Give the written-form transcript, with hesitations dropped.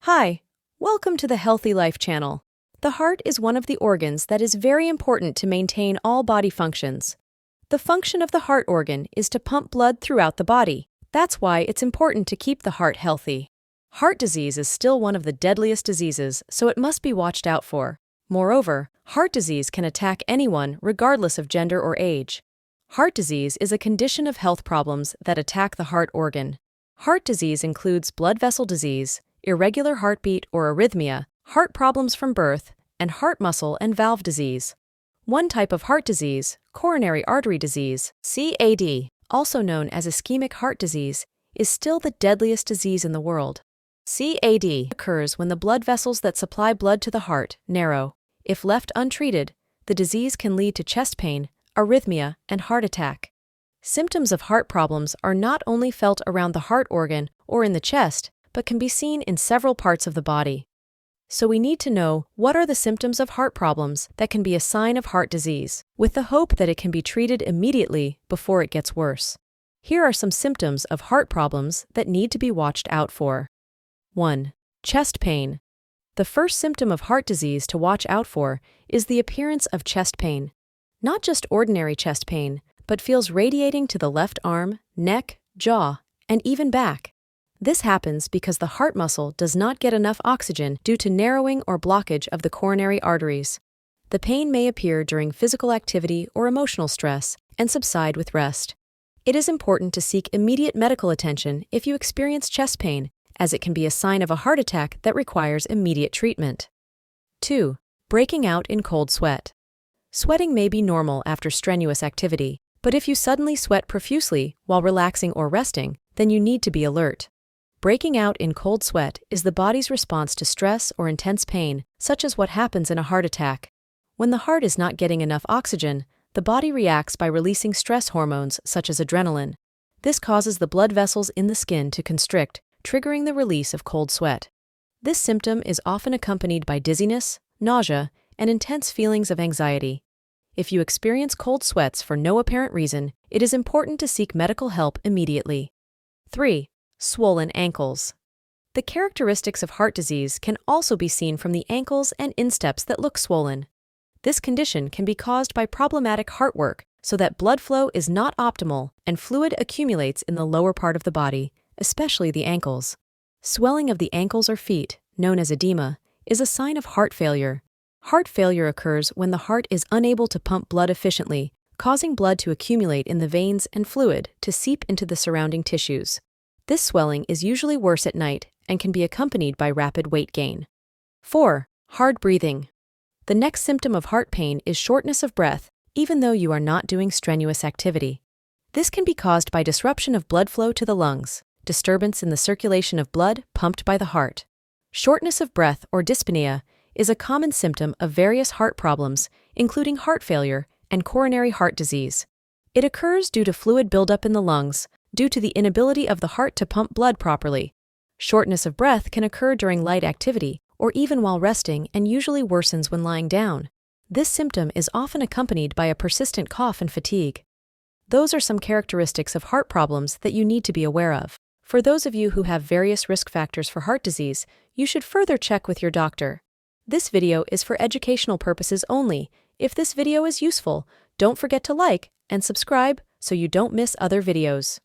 Hi, welcome to the Healthy Life channel. The heart is one of the organs that is very important to maintain all body functions. The function of the heart organ is to pump blood throughout the body. That's why it's important to keep the heart healthy. Heart disease is still one of the deadliest diseases, so it must be watched out for. Moreover, heart disease can attack anyone regardless of gender or age. Heart disease is a condition of health problems that attack the heart organ. Heart disease includes blood vessel disease, irregular heartbeat or arrhythmia, heart problems from birth, and heart muscle and valve disease. One type of heart disease, coronary artery disease, CAD, also known as ischemic heart disease, is still the deadliest disease in the world. CAD occurs when the blood vessels that supply blood to the heart narrow. If left untreated, the disease can lead to chest pain, arrhythmia, and heart attack. Symptoms of heart problems are not only felt around the heart organ or in the chest, but can be seen in several parts of the body. So we need to know what are the symptoms of heart problems that can be a sign of heart disease, with the hope that it can be treated immediately before it gets worse. Here are some symptoms of heart problems that need to be watched out for. 1. Chest pain. The first symptom of heart disease to watch out for is the appearance of chest pain. Not just ordinary chest pain, but feels radiating to the left arm, neck, jaw, and even back. This happens because the heart muscle does not get enough oxygen due to narrowing or blockage of the coronary arteries. The pain may appear during physical activity or emotional stress and subside with rest. It is important to seek immediate medical attention if you experience chest pain, as it can be a sign of a heart attack that requires immediate treatment. 2. Breaking out in cold sweat. Sweating may be normal after strenuous activity, but if you suddenly sweat profusely while relaxing or resting, then you need to be alert. Breaking out in cold sweat is the body's response to stress or intense pain, such as what happens in a heart attack. When the heart is not getting enough oxygen, the body reacts by releasing stress hormones such as adrenaline. This causes the blood vessels in the skin to constrict, triggering the release of cold sweat. This symptom is often accompanied by dizziness, nausea, and intense feelings of anxiety. If you experience cold sweats for no apparent reason, it is important to seek medical help immediately. 3. Swollen ankles. The characteristics of heart disease can also be seen from the ankles and insteps that look swollen. This condition can be caused by problematic heart work, so that blood flow is not optimal and fluid accumulates in the lower part of the body, especially the ankles. Swelling of the ankles or feet, known as edema, is a sign of heart failure. Heart failure occurs when the heart is unable to pump blood efficiently, causing blood to accumulate in the veins and fluid to seep into the surrounding tissues. This swelling is usually worse at night and can be accompanied by rapid weight gain. 4. Hard breathing. The next symptom of heart pain is shortness of breath, even though you are not doing strenuous activity. This can be caused by disruption of blood flow to the lungs, disturbance in the circulation of blood pumped by the heart. Shortness of breath or dyspnea is a common symptom of various heart problems, including heart failure and coronary heart disease. It occurs due to fluid buildup in the lungs, due to the inability of the heart to pump blood properly. Shortness of breath can occur during light activity or even while resting and usually worsens when lying down. This symptom is often accompanied by a persistent cough and fatigue. Those are some characteristics of heart problems that you need to be aware of. For those of you who have various risk factors for heart disease, you should further check with your doctor. This video is for educational purposes only. If this video is useful, don't forget to like and subscribe so you don't miss other videos.